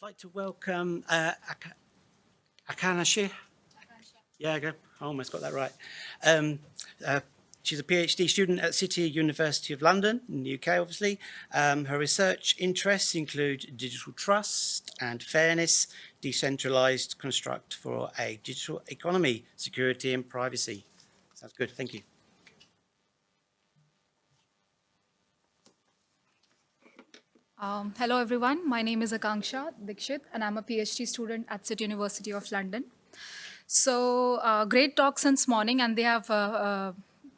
like to welcome Akanksha. Yeah, I almost got that right. She's a PhD student at City University of London in the UK, obviously. Her research interests include digital trust and fairness, decentralised construct for a digital economy, security and privacy. Sounds good, thank you. Hello everyone, my name is Akanksha Dixit and I'm a PhD student at City University of London. So great talk since morning and they have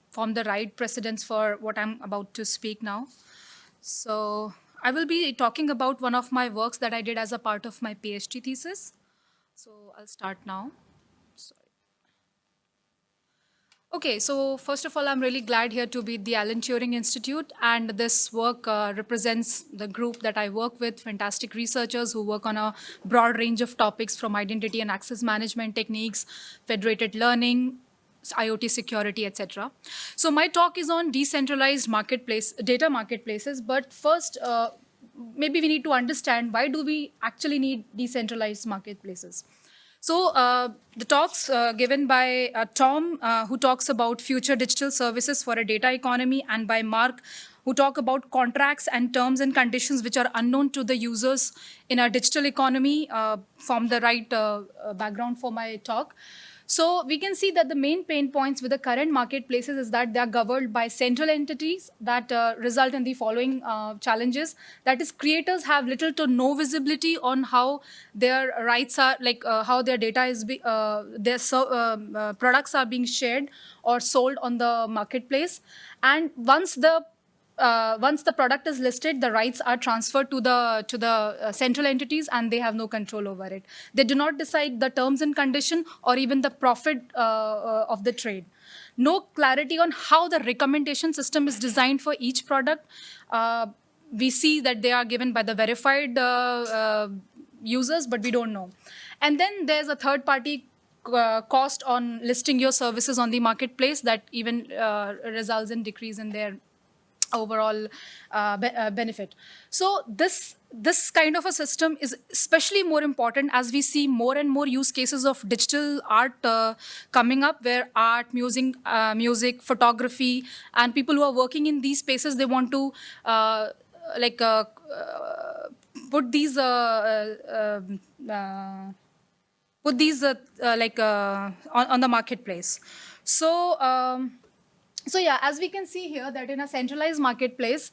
formed the right precedents for what I'm about to speak now. So I will be talking about one of my works that I did as a part of my PhD thesis. So I'll start now. Okay, so first of all, I'm really glad here to be at the Alan Turing Institute, and this work represents the group that I work with, fantastic researchers who work on a broad range of topics from identity and access management techniques, federated learning, IoT security, etc. So my talk is on decentralized data marketplaces, but first, maybe we need to understand why do we actually need decentralized marketplaces. So the talks given by Tom, who talks about future digital services for a data economy, and by Mark, who talk about contracts and terms and conditions which are unknown to the users in a digital economy, form the right background for my talk. So we can see that the main pain points with the current marketplaces is that they are governed by central entities that result in the following challenges. That is, creators have little to no visibility on how their rights are, like how their data is, products are being shared or sold on the marketplace. And once the product is listed, the rights are transferred to the central entities, and they have no control over it. They do not decide the terms and condition or even the profit of the trade. No clarity on how the recommendation system is designed for each product. We see that they are given by the verified users, but we don't know. And then there's a third party cost on listing your services on the marketplace that even results in decrease in their overall benefit. So this kind of a system is especially more important as we see more and more use cases of digital art coming up, where art, music, photography, and people who are working in these spaces, they want to put these on the marketplace. So yeah, as we can see here that in a centralized marketplace,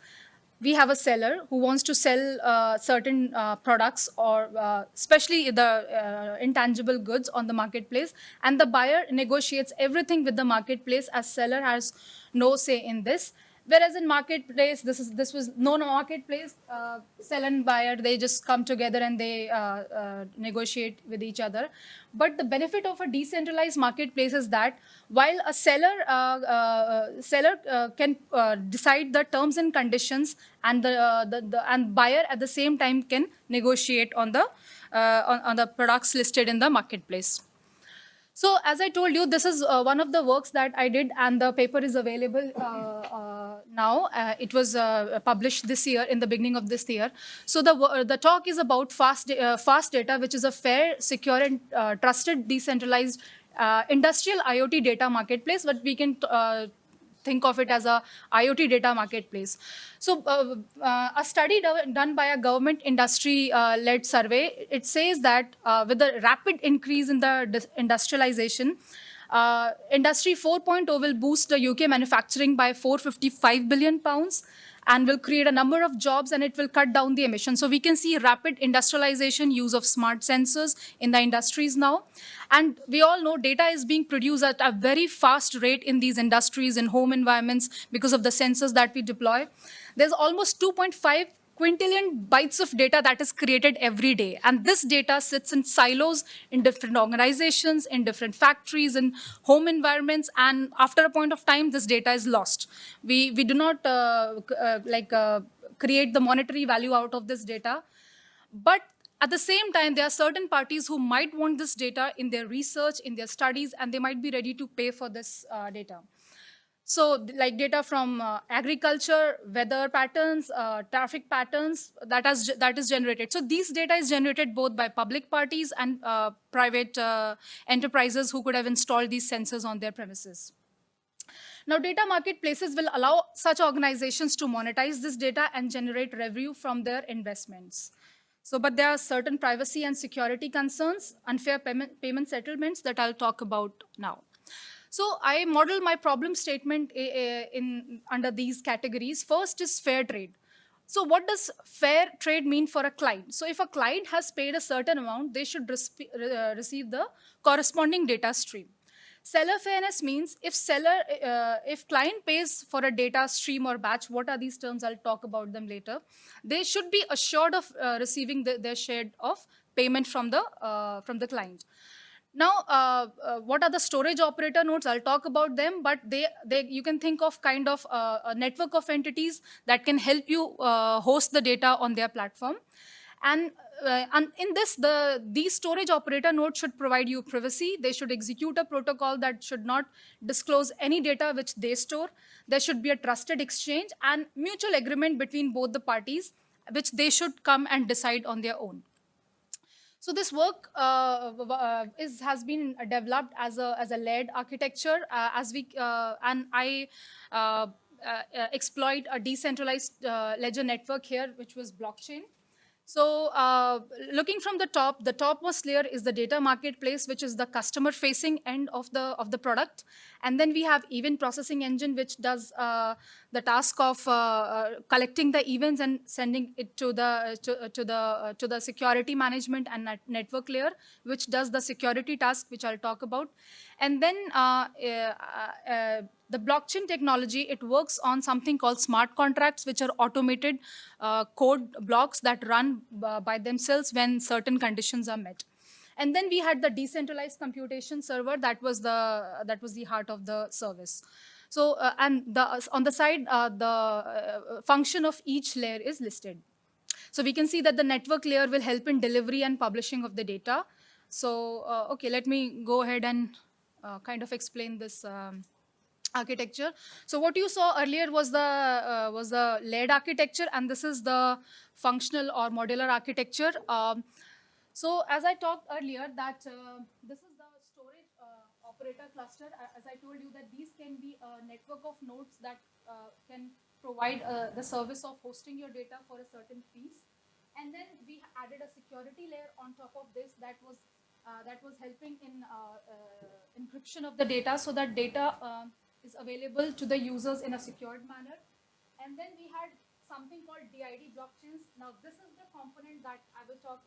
we have a seller who wants to sell certain products or especially the intangible goods on the marketplace, and the buyer negotiates everything with the marketplace, as seller has no say in this. Whereas in marketplace, this was no marketplace. Seller and buyer, they just come together and they negotiate with each other. But the benefit of a decentralized marketplace is that while a seller can decide the terms and conditions, and and buyer at the same time can negotiate on the products listed in the marketplace. So as I told you, this is one of the works that I did, and the paper is available now. It was published this year, in the beginning of this year. So the talk is about fast data, which is a fair, secure, and trusted decentralized industrial IoT data marketplace, but we can think of it as a IoT data marketplace. So a study done by a government industry-led survey, it says that with the rapid increase in the industrialization, Industry 4.0 will boost the UK manufacturing by 455 billion pounds and will create a number of jobs, and it will cut down the emissions. So we can see rapid industrialization, use of smart sensors in the industries now. And we all know data is being produced at a very fast rate in these industries, in home environments, because of the sensors that we deploy. There's almost 2.5 quintillion bytes of data that is created every day. And this data sits in silos in different organizations, in different factories, in home environments. And after a point of time, this data is lost. We do not create the monetary value out of this data. But at the same time, there are certain parties who might want this data in their research, in their studies, and they might be ready to pay for this data. So like data from agriculture, weather patterns, traffic patterns, that is generated. So these data is generated both by public parties and private enterprises who could have installed these sensors on their premises. Now, data marketplaces will allow such organizations to monetize this data and generate revenue from their investments. So, but there are certain privacy and security concerns, unfair payment settlements that I'll talk about now. So I model my problem statement in under these categories. First is fair trade. So what does fair trade mean for a client? So if a client has paid a certain amount, they should receive the corresponding data stream. Seller fairness means if client pays for a data stream or batch, what are these terms? I'll talk about them later. They should be assured of receiving their share of payment from the client. Now, what are the storage operator nodes? I'll talk about them, but you can think of kind of a network of entities that can help you host the data on their platform. And in this, these storage operator nodes should provide you privacy. They should execute a protocol that should not disclose any data which they store. There should be a trusted exchange and mutual agreement between both the parties, which they should come and decide on their own. So this work has been developed as a layered architecture and I exploit a decentralized ledger network here, which was blockchain. So looking from the topmost layer is the data marketplace, which is the customer-facing end of the product, and then we have event processing engine, which does the task of collecting the events and sending it to the security management and network layer, which does the security task, which I'll talk about, and then the blockchain technology, it works on something called smart contracts, which are automated code blocks that run by themselves when certain conditions are met. And then we had the decentralized computation server that was the heart of the service. So on the side, the function of each layer is listed. So we can see that the network layer will help in delivery and publishing of the data. So okay, let me go ahead and kind of explain this architecture. So what you saw earlier was the layered architecture, and this is the functional or modular architecture. So as I talked earlier, that this is the storage operator cluster. As I told you, that these can be a network of nodes that can provide the service of hosting your data for a certain fees. And then we added a security layer on top of this that was helping in encryption of the data, so that data is available to the users in a secured manner. And then we had something called DID blockchains. Now this is the component that I will talk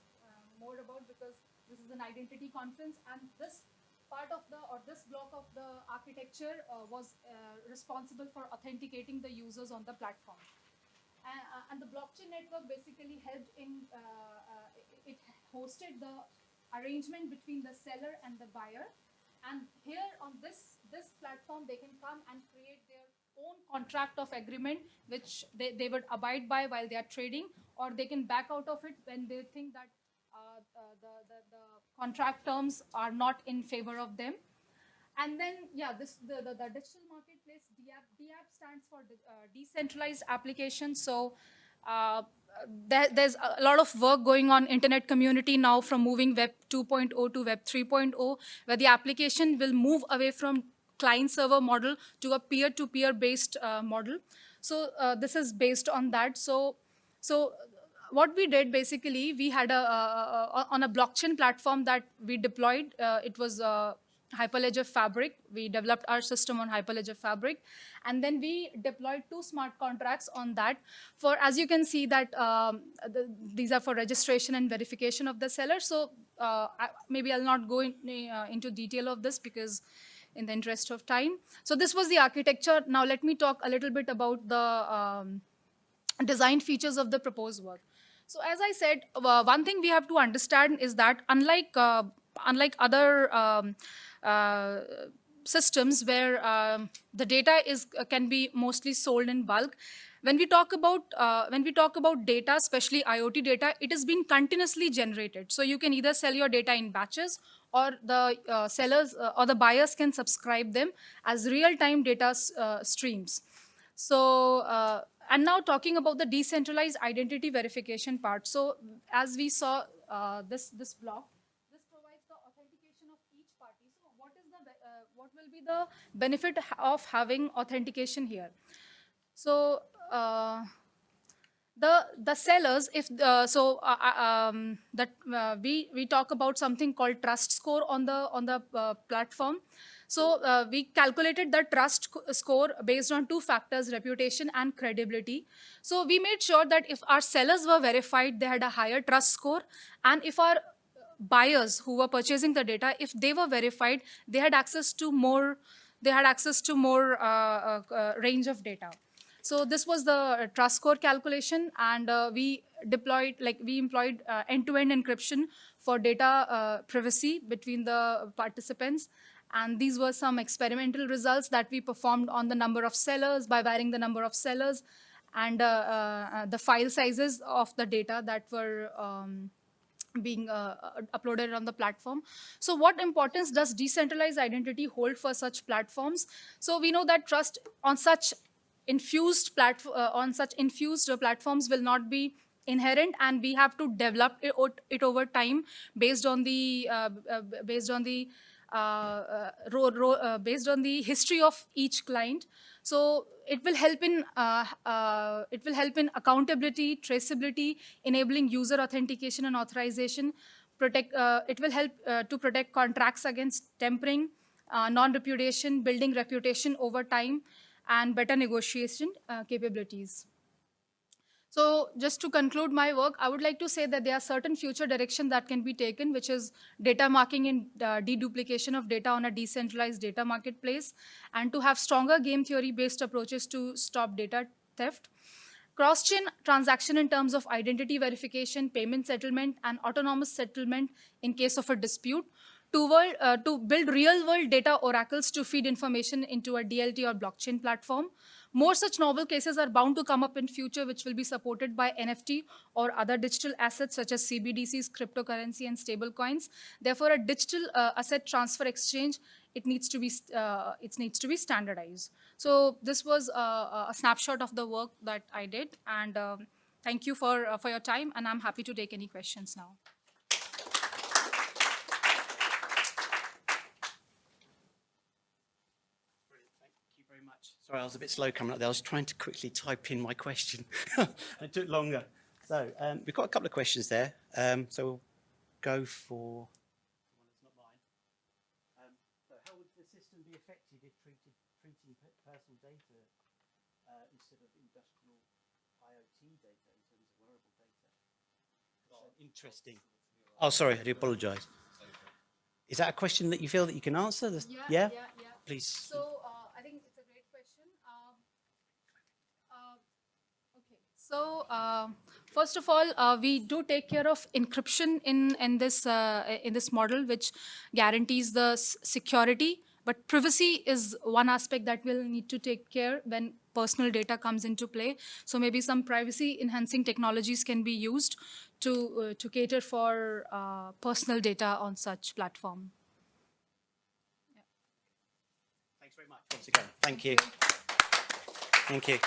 more about, because this is an identity conference, and this part of this block of the architecture was responsible for authenticating the users on the platform. And the blockchain network basically helped in, it hosted the arrangement between the seller and the buyer. And here on this platform, they can come and create their own contract of agreement, which they would abide by while they are trading, or they can back out of it when they think that the contract terms are not in favor of them. And then, yeah, the digital marketplace, DApp stands for decentralized application. So there's a lot of work going on internet community now, from moving Web 2.0 to Web 3.0, where the application will move away from client-server model to a peer-to-peer based model. So this is based on that. So what we did basically, we had on a blockchain platform that we deployed. It was Hyperledger Fabric. We developed our system on Hyperledger Fabric, and then we deployed 2 smart contracts on that. For, as you can see, that these are for registration and verification of the seller. So maybe I'll not go into detail of this, because in the interest of time. So this was the architecture. Now let me talk a little bit about the design features of the proposed work. So as I said, one thing we have to understand is that unlike other systems where the data can be mostly sold in bulk, when we talk about data, especially IoT data, it is being continuously generated. So you can either sell your data in batches, or the sellers or the buyers can subscribe them as real-time data streams. So, and now talking about the decentralized identity verification part. So, as we saw this block, this provides the authentication of each party. So, what will be the benefit of having authentication here? So, the sellers, if that we talk about something called trust score on the platform. So we calculated the trust score based on two factors, reputation and credibility. So we made sure that if our sellers were verified, they had a higher trust score, and if our buyers who were purchasing the data, if they were verified, they had access to more range of data. So this was the trust score calculation, and we employed end-to-end encryption for data privacy between the participants. And these were some experimental results that we performed on the number of sellers by varying the number of sellers and the file sizes of the data that were being uploaded on the platform. So what importance does decentralized identity hold for such platforms? So we know that trust on such infused platforms will not be inherent, and we have to develop it over time based on the based on the history of each client. So it will help in accountability, traceability, enabling user authentication and authorization. It will help to protect contracts against tampering, non-repudiation, building reputation over time, and better negotiation capabilities. So just to conclude my work, I would like to say that there are certain future directions that can be taken, which is data marking and deduplication of data on a decentralized data marketplace, and to have stronger game theory-based approaches to stop data theft. Cross-chain transaction in terms of identity verification, payment settlement, and autonomous settlement in case of a dispute, to build real-world data oracles to feed information into a DLT or blockchain platform. More such novel cases are bound to come up in future, which will be supported by NFT or other digital assets such as CBDCs, cryptocurrency, and stablecoins. Therefore, a digital asset transfer exchange, it needs to be standardized. So this was a snapshot of the work that I did, and thank you for your time, and I'm happy to take any questions now. Sorry, I was a bit slow coming up there. I was trying to quickly type in my question. It took longer. So we've got a couple of questions there. So we'll go for one that's not mine. So how would the system be effective if treating personal data instead of industrial IoT data in terms of wearable data? Interesting. Oh, sorry, I do apologise. Is that a question that you feel that you can answer? Yeah? Please. So I think it's a great question. Okay. So first of all, we do take care of encryption in this model, which guarantees the security. But privacy is one aspect that we'll need to take care when personal data comes into play. So maybe some privacy-enhancing technologies can be used to cater for personal data on such platform. Thanks very much once again. Thank you. Thank you.